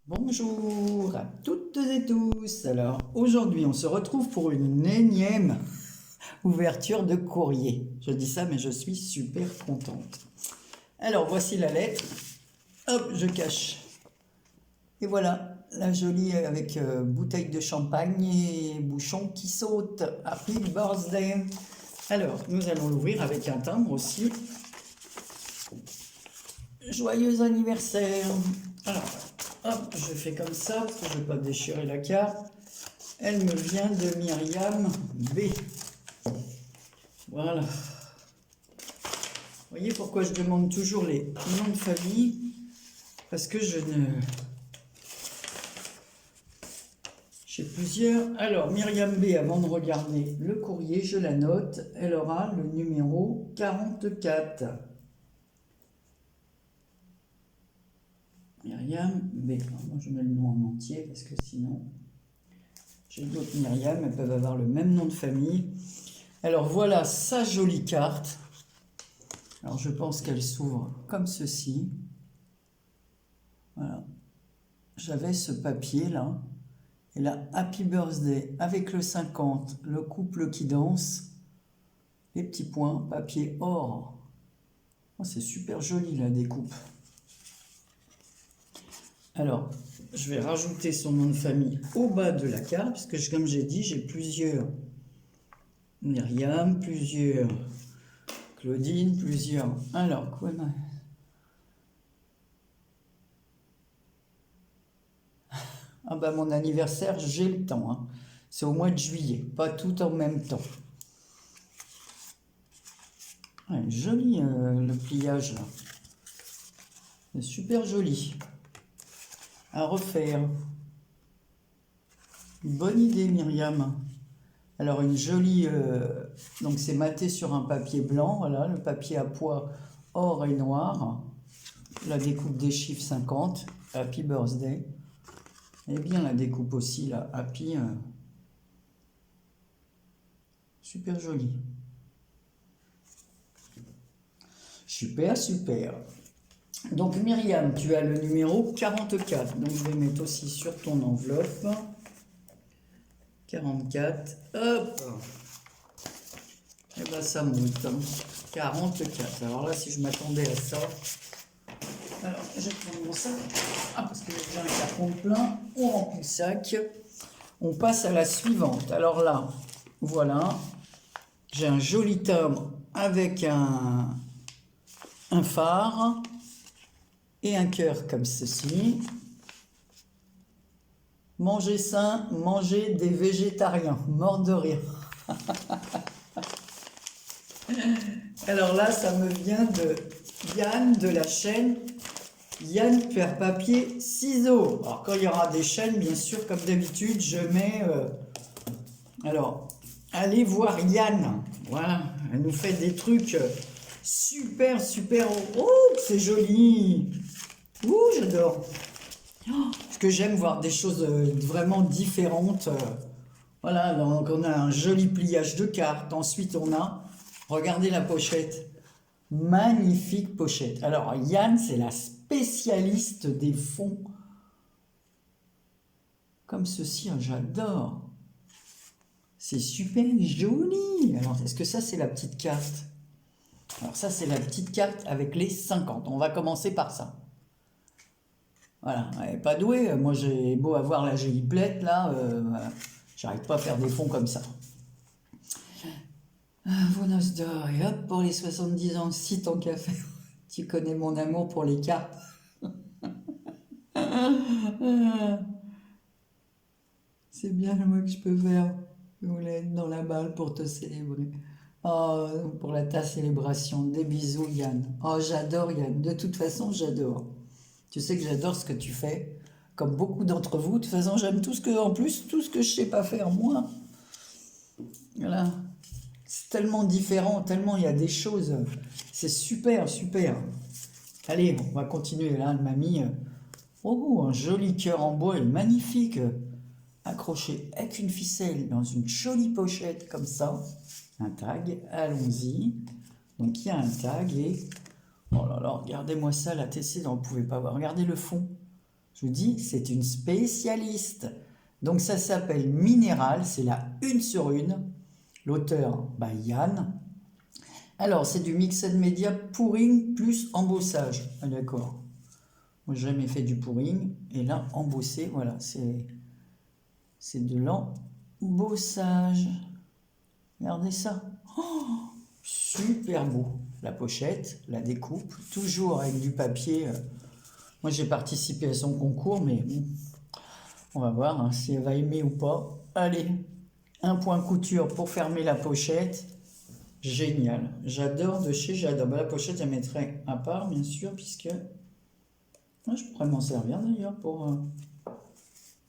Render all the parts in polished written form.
Bonjour à toutes et tous. Alors aujourd'hui on se retrouve pour une énième ouverture de courrier. Je dis ça mais je suis super contente. Alors voici la lettre. Hop, je cache. Et voilà, la jolie avec bouteille de champagne et bouchon qui saute. Happy birthday. Alors nous allons l'ouvrir avec un timbre aussi. Joyeux anniversaire. Alors, hop, je fais comme ça parce que je ne veux pas déchirer la carte. Elle me vient de Myriam B. Voilà. Vous voyez pourquoi je demande toujours les noms de famille? Parce que j'ai plusieurs. Alors, Myriam B, avant de regarder le courrier, je la note. Elle aura le numéro 44. Myriam B. Alors, moi, je mets le nom en entier parce que sinon, j'ai d'autres Myriam, elles peuvent avoir le même nom de famille. Alors, voilà sa jolie carte. Alors, je pense qu'elle s'ouvre comme ceci. Voilà. J'avais ce papier-là. Et là, Happy Birthday avec le 50, le couple qui danse. Les petits points, papier or. Oh, c'est super joli la découpe. Alors, je vais rajouter son nom de famille au bas de la carte, parce que comme j'ai dit, j'ai plusieurs Myriam, plusieurs Claudine, plusieurs... Alors, quoi? Ah bah mon anniversaire, j'ai le temps, hein. C'est au mois de juillet, pas tout en même temps. Ouais, joli le pliage là. C'est super joli. À refaire. Bonne idée Myriam. Alors une jolie... donc c'est maté sur un papier blanc, voilà, le papier à pois or et noir. La découpe des chiffres 50, Happy Birthday. Et bien la découpe aussi, là, Happy. Super joli. Super, super. Donc Myriam, tu as le numéro 44. Donc je vais mettre aussi sur ton enveloppe. 44. Hop. Et bien ça monte. 44. Alors là, si je m'attendais à ça. Alors, je vais prendre mon sac. Ah, parce que j'ai un carton plein. On remplit le sac. On passe à la suivante. Alors là, voilà. J'ai un joli timbre avec un phare et un cœur comme ceci. Manger sain, manger des végétariens. Mort de rire. Alors là, ça me vient de Yann de la chaîne Yann Pierre Papier Ciseaux. Alors quand il y aura des chaînes, bien sûr, comme d'habitude, je mets... alors, allez voir Yann. Voilà, elle nous fait des trucs super, super... Oh, c'est joli. Ouh, j'adore. Parce que j'aime voir des choses vraiment différentes. Voilà, donc on a un joli pliage de cartes. Ensuite, on a... Regardez la pochette. Magnifique pochette. Alors, Yann, c'est la spécialiste des fonds. Comme ceci, hein, j'adore. C'est super joli. Alors, est-ce que ça, c'est la petite carte? Alors, ça, c'est la petite carte avec les 50. On va commencer par ça. Voilà, elle n'est pas douée. Moi, j'ai beau avoir la jolie plate, là, voilà. J'arrive pas à faire des fonds comme ça. Buenos d'or, et hop, pour les 70 ans, si tant qu'à faire. Tu connais mon amour pour les cartes. C'est bien le mot que je peux faire. Je voulais être dans la balle pour te célébrer. Oh, pour ta célébration. Des bisous, Yann. Oh, j'adore, Yann. De toute façon, j'adore. Tu sais que j'adore ce que tu fais. Comme beaucoup d'entre vous. De toute façon, j'aime tout ce que, en plus, tout ce que je sais pas faire, moi. Voilà. C'est tellement différent, tellement il y a des choses. C'est super, super. Allez, on va continuer là, elle m'a mis... Oh, un joli cœur en bois, il est magnifique. Accroché avec une ficelle dans une jolie pochette comme ça. Un tag, allons-y. Donc il y a un tag et... Oh là là, regardez-moi ça, la TC, on ne pouvait pas voir. Regardez le fond. Je vous dis, c'est une spécialiste. Donc ça s'appelle Minéral, c'est la 1/1. L'auteur, bah, Yann. Alors, c'est du Mixed Media pouring plus embossage. Ah, d'accord. Moi, j'ai jamais fait du pouring. Et là, embossé, voilà, c'est de l'embossage. Regardez ça. Oh, super beau. La pochette, la découpe, toujours avec du papier. Moi, j'ai participé à son concours, mais bon, on va voir hein, si elle va aimer ou pas. Allez, un point couture pour fermer la pochette. Génial. J'adore de chez J'adore. Bah, la pochette, je la mettrai à part, bien sûr, puisque je pourrais m'en servir d'ailleurs pour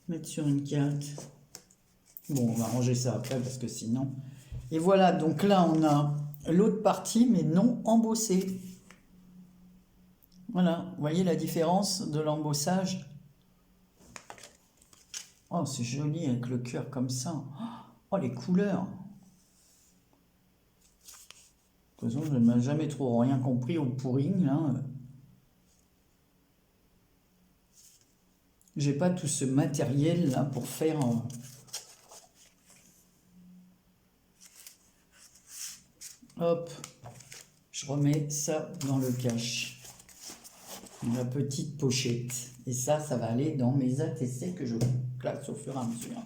mettre sur une carte. Bon, on va ranger ça après parce que sinon... Et voilà, donc là, on a l'autre partie, mais non embossée. Voilà, vous voyez la différence de l'embossage? Oh, c'est joli avec le cœur comme ça. Oh, les couleurs. De toute façon, je n'ai jamais trop rien compris au pouring, là. J'ai pas tout ce matériel, là, pour faire... Hop, je remets ça dans le cache. La petite pochette. Et ça va aller dans mes ATC que je classe au fur et à mesure.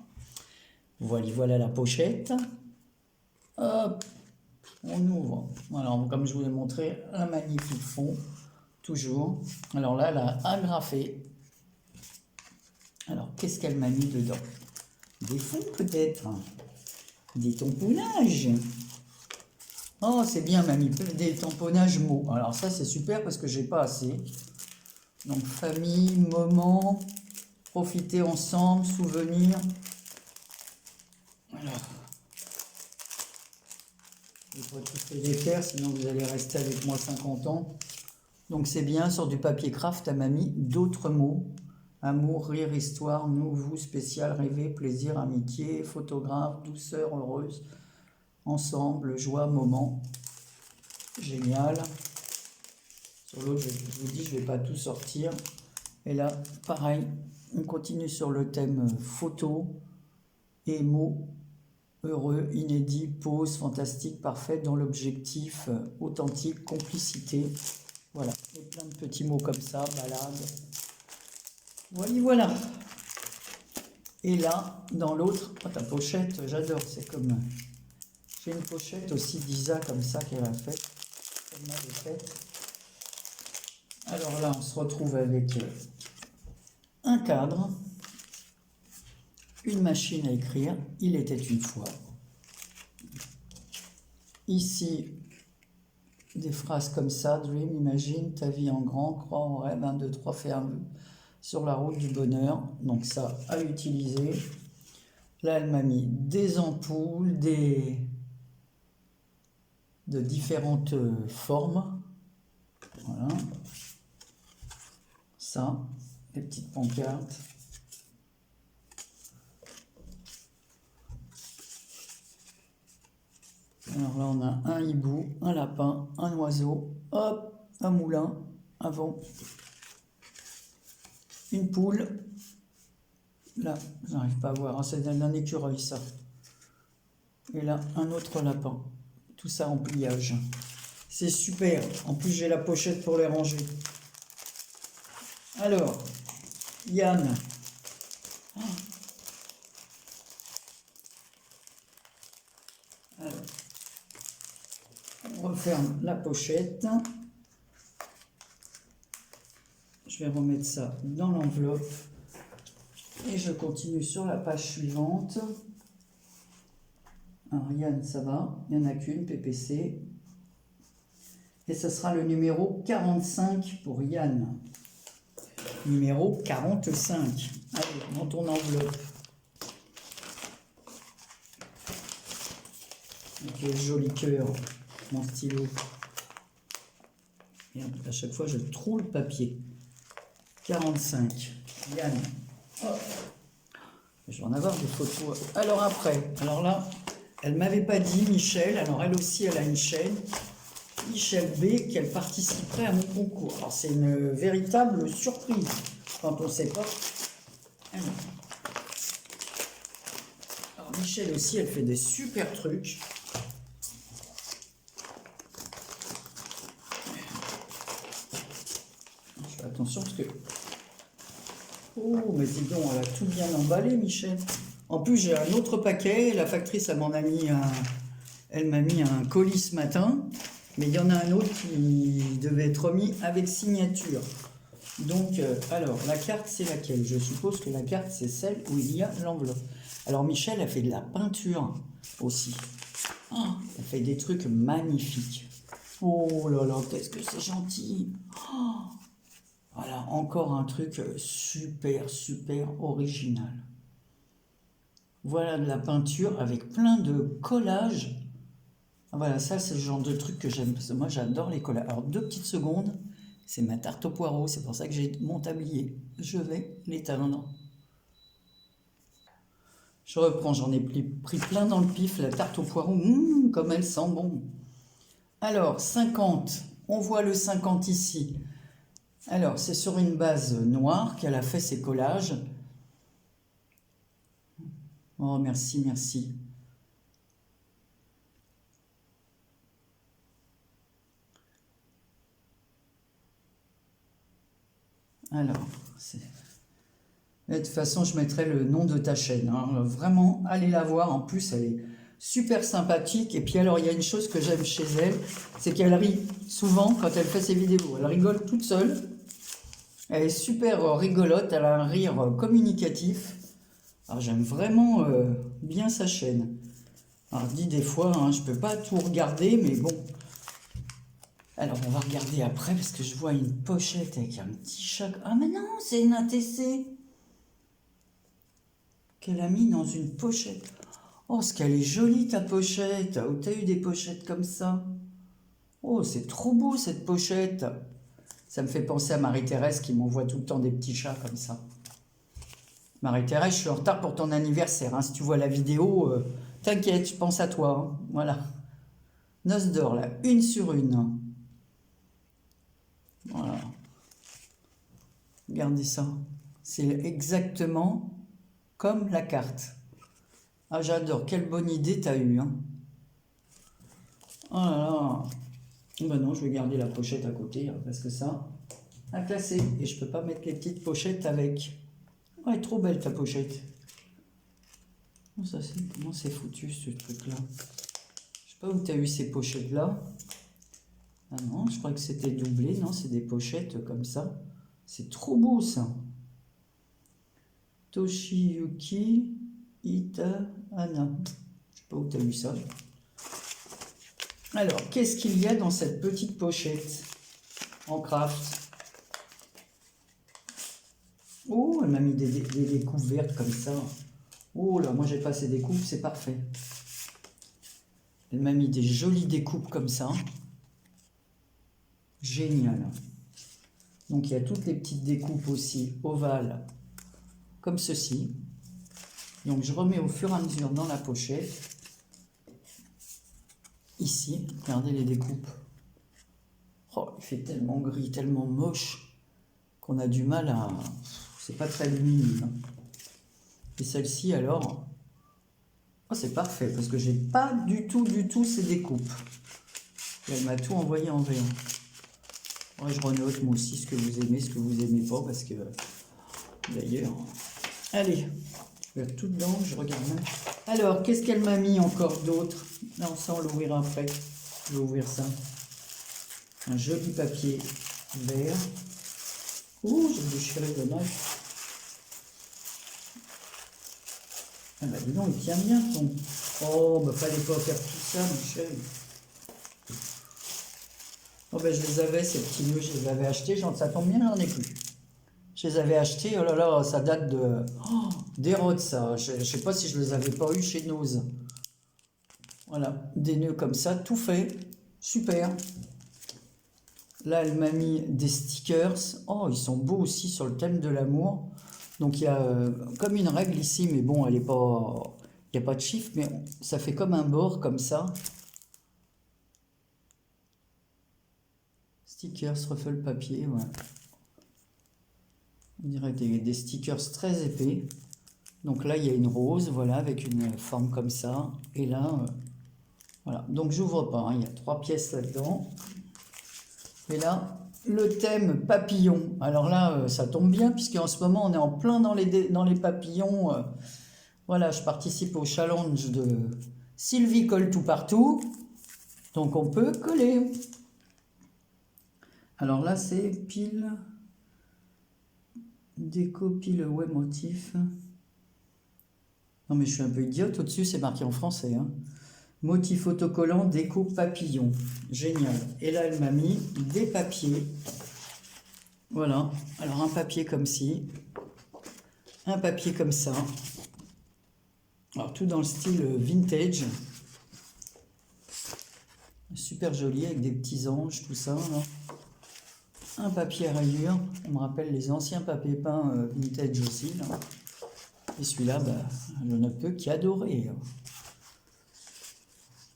Voilà la pochette. Hop, on ouvre. Alors, comme je vous l'ai montré, un magnifique fond, toujours. Alors là, elle a agrafé. Alors, qu'est-ce qu'elle m'a mis dedans? Des fonds peut-être? Des tamponnages? Oh, c'est bien, mamie, des tamponnages mots. Alors ça, c'est super parce que j'ai pas assez. Donc, famille, moment, profiter ensemble, souvenirs. Alors, je ne vais pas tous les défaire, sinon vous allez rester avec moi 50 ans. Donc, c'est bien, sur du papier craft, elle m'a mis d'autres mots. Amour, rire, histoire, nous, vous, spécial, rêver, plaisir, amitié, photographe, douceur, heureuse, ensemble, joie, moment. Génial. Sur l'autre, je vous dis, je ne vais pas tout sortir. Et là, pareil, on continue sur le thème photo, émo, heureux, inédit, pause, fantastique, parfaite, dans l'objectif authentique, complicité. Voilà, et plein de petits mots comme ça, balade. Voilà. Et là, dans l'autre, ta pochette, j'adore, c'est comme... J'ai une pochette aussi d'Isa comme ça qu'elle a faite. Elle m'avait faite. Alors là, on se retrouve avec un cadre, une machine à écrire, il était une fois. Ici, des phrases comme ça, dream, imagine, ta vie en grand, crois en rêve, 1, 2, 3, fais un vœu sur la route du bonheur. Donc ça, à utiliser. Là, elle m'a mis des ampoules, de différentes formes. Voilà. Ça, les petites pancartes. Alors là, on a un hibou, un lapin, un oiseau, hop, un moulin, un vent, une poule. Là, je n'arrive pas à voir, c'est un écureuil ça. Et là, un autre lapin. Tout ça en pliage. C'est super. En plus, j'ai la pochette pour les ranger. Alors, Yann. Alors, on referme la pochette. Je vais remettre ça dans l'enveloppe. Et je continue sur la page suivante. Alors, Yann, ça va. Il n'y en a qu'une, PPC. Et ce sera le numéro 45 pour Yann. Numéro 45. Allez, dans ton enveloppe. Avec le joli cœur, mon stylo. Et à chaque fois, je trouve le papier. 45. Yann. Oh. Je vais en avoir des photos. Alors après, alors là, elle ne m'avait pas dit, Michel. Alors elle aussi, elle a une chaîne. Michel B qu'elle participerait à mon concours. Alors c'est une véritable surprise quand on ne sait pas. Alors Michel aussi, elle fait des super trucs. Je fais attention parce que... Oh, mais dis donc, elle a tout bien emballé, Michel. En plus, j'ai un autre paquet. La factrice, elle m'en a mis un... Elle m'a mis un colis ce matin. Mais il y en a un autre qui devait être remis avec signature. Donc, alors, la carte, c'est laquelle? Je suppose que la carte, c'est celle où il y a l'enveloppe. Alors, Michel a fait de la peinture aussi. Oh, elle fait des trucs magnifiques. Oh là là, qu'est-ce que c'est gentil. Oh, voilà, encore un truc super, super original. Voilà de la peinture avec plein de collages. Voilà, ça c'est le genre de truc que j'aime, parce que moi j'adore les collages. Alors 2 petites secondes, c'est ma tarte au poireau, c'est pour ça que j'ai mon tablier. Je vais l'éteindre. Je reprends, j'en ai pris plein dans le pif, la tarte au poireau, comme elle sent bon. Alors 50, on voit le 50 ici. Alors c'est sur une base noire qu'elle a fait ses collages. Oh merci, merci. Alors, de toute façon, je mettrai le nom de ta chaîne. Hein. Vraiment, allez la voir. En plus, elle est super sympathique. Et puis alors, il y a une chose que j'aime chez elle, c'est qu'elle rit souvent quand elle fait ses vidéos. Elle rigole toute seule. Elle est super rigolote. Elle a un rire communicatif. Alors, j'aime vraiment bien sa chaîne. Alors, je dis des fois, hein, je ne peux pas tout regarder, mais bon. Alors, on va regarder après, parce que je vois une pochette avec un petit chat. Ah, mais non, c'est une ATC qu'elle a mis dans une pochette. Oh, ce qu'elle est jolie, ta pochette. Où t'as eu des pochettes comme ça? Oh, c'est trop beau, cette pochette. Ça me fait penser à Marie-Thérèse qui m'envoie tout le temps des petits chats comme ça. Marie-Thérèse, je suis en retard pour ton anniversaire. Hein. Si tu vois la vidéo, t'inquiète, je pense à toi. Hein. Voilà. Noce d'or, là, 1 sur 1. Voilà. Regardez ça. C'est exactement comme la carte. Ah, j'adore. Quelle bonne idée t'as eue. Hein. Oh là là. Ben non, je vais garder la pochette à côté, hein, parce que ça, à classer. Et je peux pas mettre les petites pochettes avec. Oh, elle est trop belle ta pochette. Comment c'est foutu ce truc-là? Je sais pas où tu as eu ces pochettes-là. Ah non, je crois que c'était doublé. Non, c'est des pochettes comme ça. C'est trop beau ça. Toshiyuki Ita Anna. Je sais pas où tu as eu ça. Alors, qu'est-ce qu'il y a dans cette petite pochette en craft? Oh, elle m'a mis des découpes vertes comme ça. Oh là, moi j'ai pas ces découpes, c'est parfait. Elle m'a mis des jolies découpes comme ça. Génial. Donc il y a toutes les petites découpes aussi ovales, comme ceci. Donc je remets au fur et à mesure dans la pochette. Ici, regardez les découpes. Oh, il fait tellement gris, tellement moche, qu'on a du mal à... C'est pas très lumineux. Hein. Et celle-ci alors, oh, c'est parfait, parce que j'ai pas du tout ces découpes. Et elle m'a tout envoyé en V1. Ouais, je renote moi aussi ce que vous aimez, ce que vous aimez pas, parce que d'ailleurs... Allez, je vais tout dedans, je regarde même. Alors, qu'est-ce qu'elle m'a mis encore d'autre? Non, ça on l'ouvrira après. Je vais ouvrir ça. Un joli papier vert. Ouh, j'ai déchiré, dommage. Ah bah dis donc, il tient bien ton... Oh, bah fallait pas faire tout ça, Michel. Oh bah je les avais, ces petits nœuds, je les avais achetés, ça tombe bien, j'en ai plus. Je les avais achetés, oh là là, ça date de... Oh, d'Hérode, ça. Je sais pas si je les avais pas eu chez Nose. Voilà, des nœuds comme ça, tout fait. Super. Là, elle m'a mis des stickers. Oh, ils sont beaux aussi sur le thème de l'amour. Donc, il y a comme une règle ici, mais bon, elle est pas... Il n'y a pas de chiffre, mais ça fait comme un bord, comme ça. Stickers, ruffle papier, ouais. On dirait des stickers très épais. Donc là, il y a une rose, voilà, avec une forme comme ça. Et là, voilà. Donc j'ouvre pas, hein. Il y a 3 pièces là-dedans. Et là, le thème papillon. Alors là, ça tombe bien, puisqu'en ce moment, on est en plein dans les papillons. Voilà, je participe au challenge de Sylvie colle tout partout. Donc on peut coller. Alors là, c'est pile, déco, pile, ouais, motif. Non mais je suis un peu idiote, au-dessus c'est marqué en français. Hein. Motif autocollant, déco, papillon. Génial. Et là, elle m'a mis des papiers. Voilà. Alors un papier comme ci. Un papier comme ça. Alors tout dans le style vintage. Super joli avec des petits anges, tout ça. Là. Un papier à rayures. On me rappelle les anciens papiers peints vintage aussi. Là. Et celui-là, bah, je ne peux qu'adorer.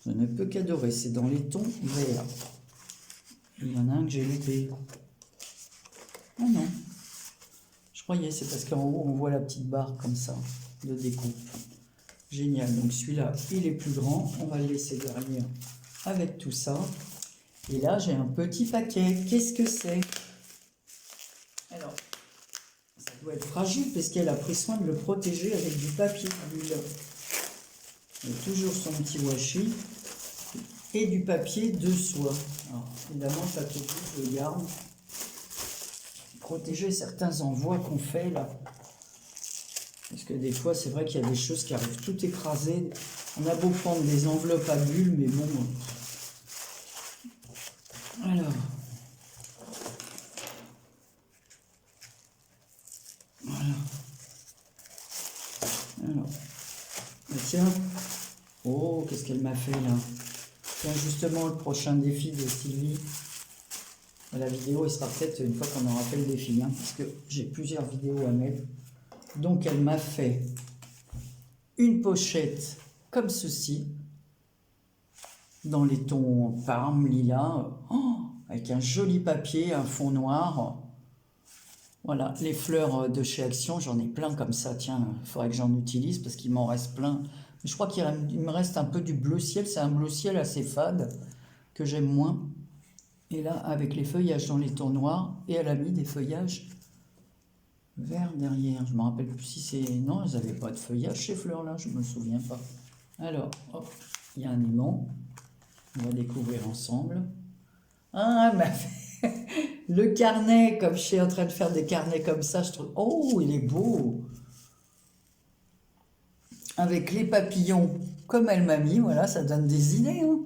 Je ne peux qu'adorer. C'est dans les tons verts. Il y en a un que j'ai loupé. Oh non. Je croyais, c'est parce qu'en haut, on voit la petite barre comme ça, de découpe. Génial. Donc celui-là, il est plus grand. On va le laisser derrière avec tout ça. Et là, j'ai un petit paquet. Qu'est-ce que c'est? Alors, ça doit être fragile parce qu'elle a pris soin de le protéger avec du papier bulle. Il y a toujours son petit washi et du papier de soie. Alors, évidemment, le papier bulle, je le garde. Protéger certains envois qu'on fait là. Parce que des fois, c'est vrai qu'il y a des choses qui arrivent tout écrasées. On a beau prendre des enveloppes à bulles, mais bon. Alors. Voilà. Alors. Bah tiens. Oh, qu'est-ce qu'elle m'a fait là? Tiens, justement, le prochain défi de Sylvie. La vidéo, il sera peut-être une fois qu'on aura fait le défi, hein, parce que j'ai plusieurs vidéos à mettre. Donc, elle m'a fait une pochette comme ceci, dans les tons parme, lilas, avec un joli papier, un fond noir. Voilà, les fleurs de chez Action, j'en ai plein comme ça. Tiens, il faudrait que j'en utilise parce qu'il m'en reste plein. Mais je crois qu'il me reste un peu du bleu ciel. C'est un bleu ciel assez fade que j'aime moins. Et là, avec les feuillages dans les tons noirs, et elle a mis des feuillages verts derrière. Je me rappelle plus si c'est... Non, elles n'avaient pas de feuillage ces fleurs-là, je ne me souviens pas. Alors, hop, il y a un aimant. On va découvrir ensemble. Ah, ma... le carnet, comme je suis en train de faire des carnets comme ça, je trouve... Oh, il est beau! Avec les papillons, comme elle m'a mis, voilà, ça donne des idées. Hein.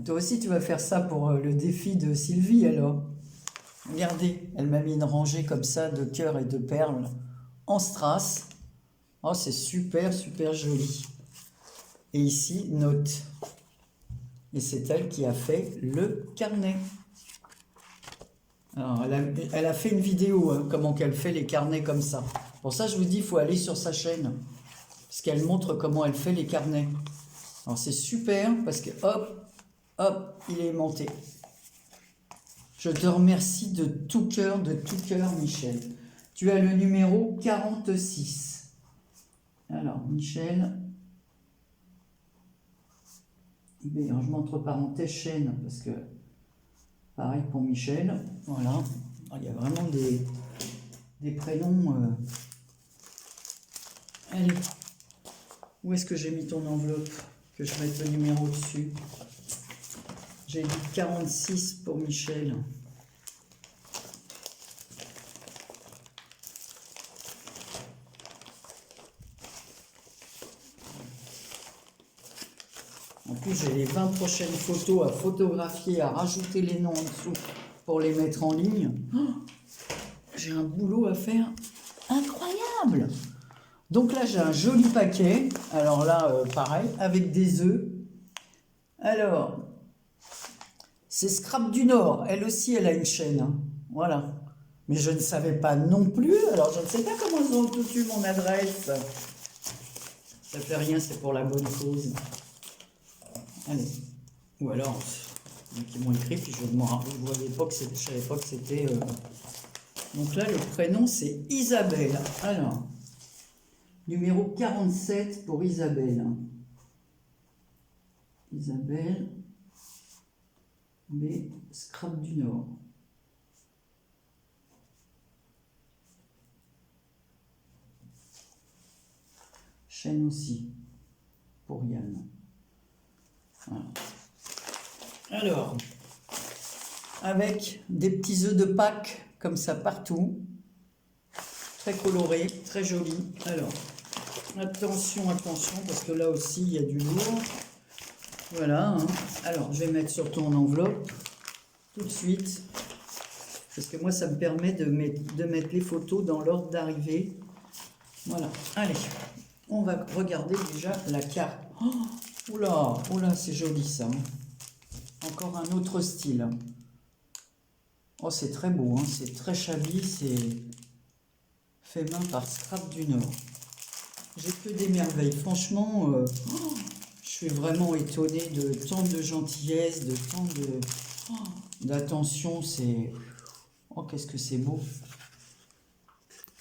Toi aussi, tu vas faire ça pour le défi de Sylvie, alors. Regardez, elle m'a mis une rangée comme ça de cœurs et de perles en strass. Oh, c'est super, super joli. Et ici, note. Et c'est elle qui a fait le carnet. Alors, elle a fait une vidéo, hein, comment qu'elle fait les carnets comme ça. Pour ça, je vous dis, il faut aller sur sa chaîne. Parce qu'elle montre comment elle fait les carnets. Alors, c'est super, parce que hop, hop, il est aimanté. Je te remercie de tout cœur, Michel. Tu as le numéro 46. Alors, Michel... je mets entre parenthèses chaîne, parce que pareil pour Michel, voilà, il y a vraiment des prénoms. Allez, où est-ce que j'ai mis ton enveloppe? Que je mette le numéro dessus. J'ai dit 46 pour Michel. En plus, j'ai les 20 prochaines photos à photographier, à rajouter les noms en dessous pour les mettre en ligne. Oh, j'ai un boulot à faire incroyable. Donc là, j'ai un joli paquet. Alors là, pareil, avec des œufs. Alors, c'est Scrap du Nord. Elle aussi, elle a une chaîne. Hein. Voilà. Mais je ne savais pas non plus. Alors, je ne sais pas comment ils ont tout eu mon adresse. Ça fait rien, c'est pour la bonne cause. Allez. Ou alors, qui m'ont écrit, puis je ne voyais pas que c'était, je savais pas que c'était... Donc là, le prénom, c'est Isabelle. Alors, numéro 47 pour Isabelle. Isabelle B. Scrap du Nord. Chaîne aussi, pour Yann. Voilà. Alors, avec des petits œufs de Pâques, comme ça partout. Très coloré, très joli. Alors, attention, attention, parce que là aussi, il y a du lourd. Voilà. Hein. Alors, je vais mettre surtout en enveloppe, tout de suite. Parce que moi, ça me permet de mettre les photos dans l'ordre d'arrivée. Voilà. Allez. On va regarder déjà la carte. Oh, oula, oula, c'est joli ça. Encore un autre style. Oh, c'est très beau, hein. C'est très shabby, c'est fait main par Scrap du Nord. J'ai que des merveilles. Franchement, je suis vraiment étonnée de tant de gentillesse, de tant d'attention. C'est... Oh, qu'est-ce que c'est beau.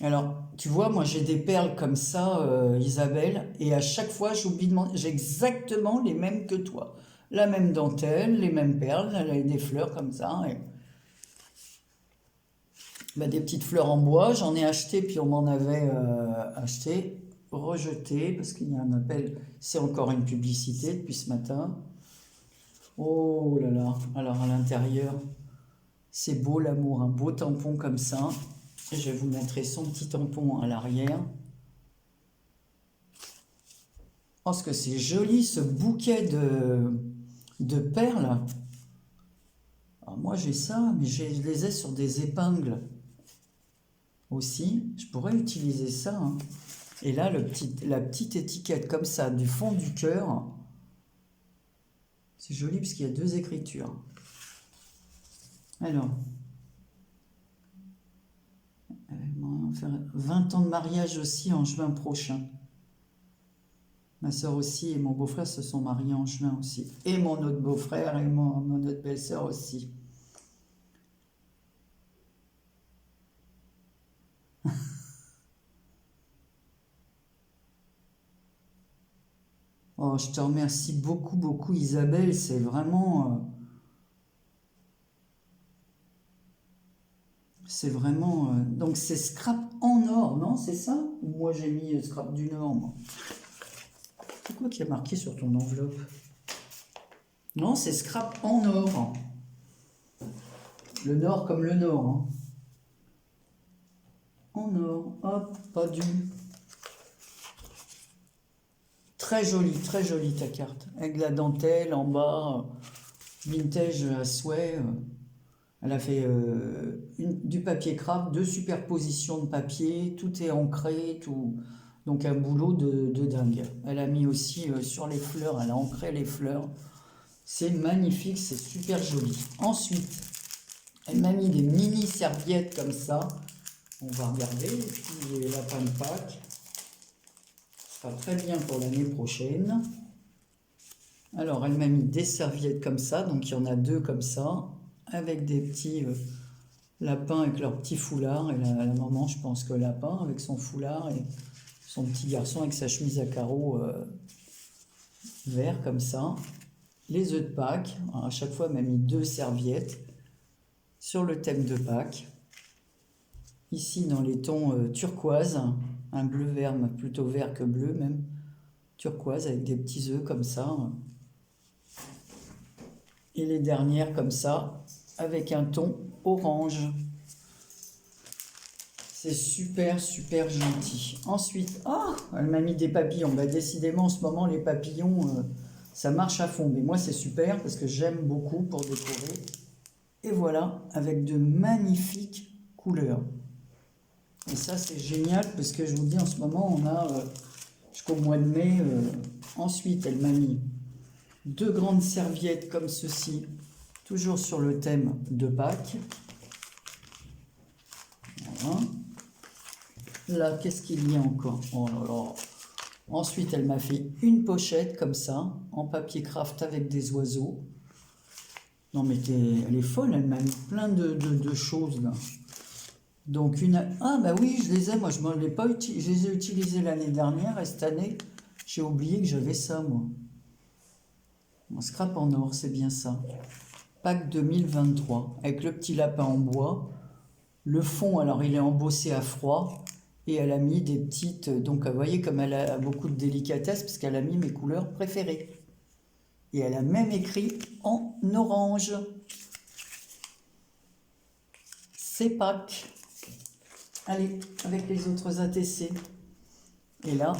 Alors, tu vois, moi j'ai des perles comme ça, Isabelle, et à chaque fois j'oublie de demander, j'ai exactement les mêmes que toi. La même dentelle, les mêmes perles, des fleurs comme ça. Et... Ben, des petites fleurs en bois, j'en ai acheté, puis on m'en avait acheté, rejeté, parce qu'il y a un appel, c'est encore une publicité depuis ce matin. Oh là là, alors à l'intérieur, c'est beau l'amour, un beau tampon comme ça. Et je vais vous montrer son petit tampon à l'arrière. Parce que c'est joli ce bouquet de perles. Alors moi j'ai ça, mais je les ai sur des épingles aussi. Je pourrais utiliser ça. Hein. Et là, la petite étiquette comme ça, du fond du cœur. C'est joli parce qu'il y a deux écritures. Alors... On va faire 20 ans de mariage aussi en juin prochain. Ma soeur aussi et mon beau-frère se sont mariés en juin aussi. Et mon autre beau-frère et mon autre belle-sœur aussi. Oh, je te remercie beaucoup, beaucoup Isabelle. C'est vraiment... c'est vraiment... donc c'est Scrap en or, non? C'est ça? Ou moi j'ai mis Scrap du Nord, moi. C'est quoi qui a marqué sur ton enveloppe? Non, c'est Scrap en or. Le Nord comme le Nord. Hein. En or. Hop, pas du. Très jolie ta carte. Avec la dentelle en bas. Vintage à souhait. Elle a fait du papier craft, deux superpositions de papier. Tout est ancré, tout... Donc un boulot de dingue. Elle a mis aussi sur les fleurs, elle a ancré les fleurs. C'est magnifique, c'est super joli. Ensuite, elle m'a mis des mini serviettes comme ça. On va regarder. Et puis les lapins de Pâques. Ce sera très bien pour l'année prochaine. Alors, elle m'a mis des serviettes comme ça. Donc il y en a deux comme ça. Avec des petits lapins avec leur petit foulard. Et la maman, je pense que lapin avec son foulard et... son petit garçon avec sa chemise à carreaux vert comme ça. Les œufs de Pâques. Alors à chaque fois, elle m'a mis deux serviettes sur le thème de Pâques. Ici, dans les tons turquoise, un bleu-vert, plutôt vert que bleu même. Turquoise avec des petits œufs comme ça. Et les dernières comme ça, avec un ton orange. C'est super gentil. Ensuite, elle m'a mis des papillons. Bah, décidément, en ce moment, les papillons, ça marche à fond. Mais moi, c'est super parce que j'aime beaucoup pour décorer. Et voilà, avec de magnifiques couleurs. Et ça, c'est génial parce que je vous dis, en ce moment, on a jusqu'au mois de mai. Ensuite, elle m'a mis deux grandes serviettes comme ceci, toujours sur le thème de Pâques. Voilà. Là, qu'est-ce qu'il y a encore? Oh là là. Ensuite, elle m'a fait une pochette comme ça, en papier craft avec des oiseaux. Non mais elle est folle, elle m'a mis plein de choses là. Donc ah bah oui, je les ai, moi je ne les pas je les ai utilisés l'année dernière et cette année, j'ai oublié que j'avais ça moi. Mon scrap en or, c'est bien ça. Pack 2023, avec le petit lapin en bois. Le fond, alors il est embossé à froid. Et elle a mis des petites... Donc vous voyez comme elle a beaucoup de délicatesse, parce qu'elle a mis mes couleurs préférées. Et elle a même écrit en orange. C'est Pâques. Allez, avec les autres ATC. Et là,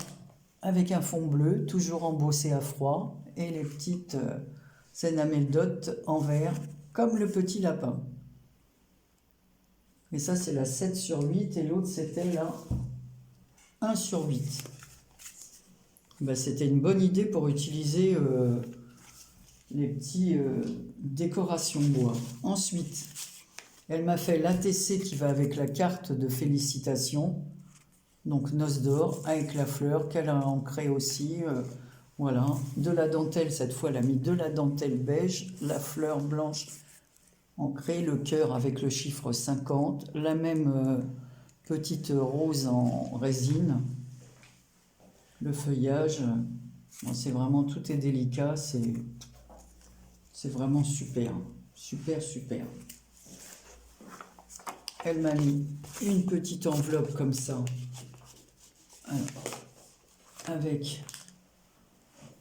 avec un fond bleu, toujours embossé à froid. Et les petites Senamel Dot en vert, comme le petit lapin. Et ça, c'est la 7/8. Et l'autre, c'était la 1/8. Ben, c'était une bonne idée pour utiliser les petits décorations bois. Ensuite, elle m'a fait l'ATC qui va avec la carte de félicitations. Donc noce d'or avec la fleur qu'elle a ancrée aussi. Voilà, de la dentelle, cette fois elle a mis de la dentelle beige, la fleur blanche ancrée, le cœur avec le chiffre 50, la même petite rose en résine, le feuillage, bon, c'est vraiment, tout est délicat, c'est vraiment super, super, super. Elle m'a mis une petite enveloppe comme ça, alors, avec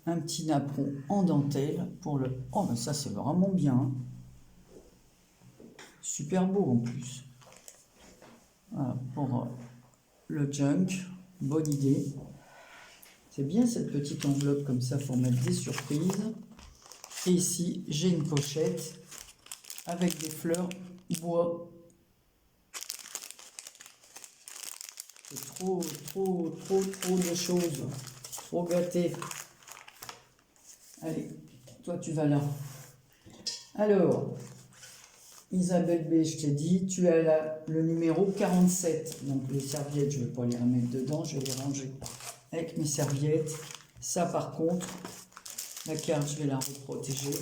un petit napperon en dentelle pour le... Oh, mais ça, c'est vraiment bien. Hein. Super beau en plus. Voilà, pour le junk, bonne idée. C'est bien cette petite enveloppe comme ça pour mettre des surprises. Et ici, j'ai une pochette avec des fleurs bois. C'est trop de choses. Trop gâté. Allez, toi tu vas là. Alors, Isabelle B, je t'ai dit, tu as là le numéro 47. Donc les serviettes, je ne vais pas les remettre dedans, je vais les ranger avec mes serviettes. Ça par contre, la carte, je vais la reprotéger.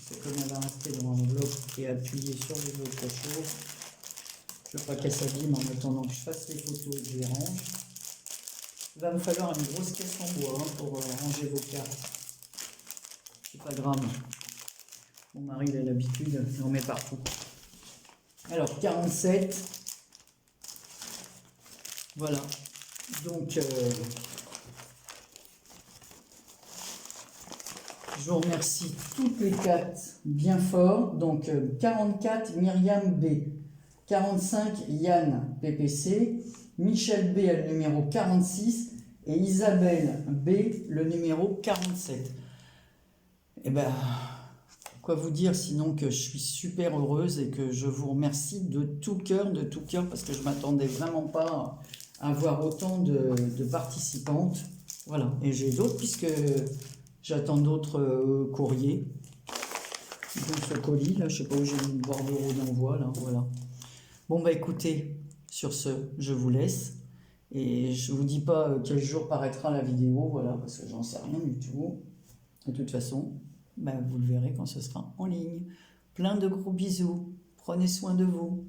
C'est comme elle va rester dans l'enveloppe et appuyer sur les autres choses. Je ne veux pas qu'elle s'abîme en attendant que je fasse les photos et que je les range. Il va me falloir une grosse caisse en bois hein, pour ranger vos cartes. C'est pas grave. Mon mari il a l'habitude, il en met partout. Alors 47. Voilà. Donc je vous remercie toutes les quatre bien fort. Donc 44 Myriam B, 45 Yann PPC, Michel B a le numéro 46 et Isabelle B le numéro 47. Eh ben, quoi vous dire sinon que je suis super heureuse et que je vous remercie de tout cœur, parce que je ne m'attendais vraiment pas à avoir autant de participantes. Voilà, et j'ai d'autres puisque j'attends d'autres courriers. Donc ce colis, là, je ne sais pas où j'ai mis le bordereau d'envoi, là, voilà. Bon, bah écoutez, sur ce, je vous laisse. Et je ne vous dis pas quel jour paraîtra la vidéo, voilà, parce que j'en sais rien du tout. De toute façon, bah, vous le verrez quand ce sera en ligne. Plein de gros bisous. Prenez soin de vous.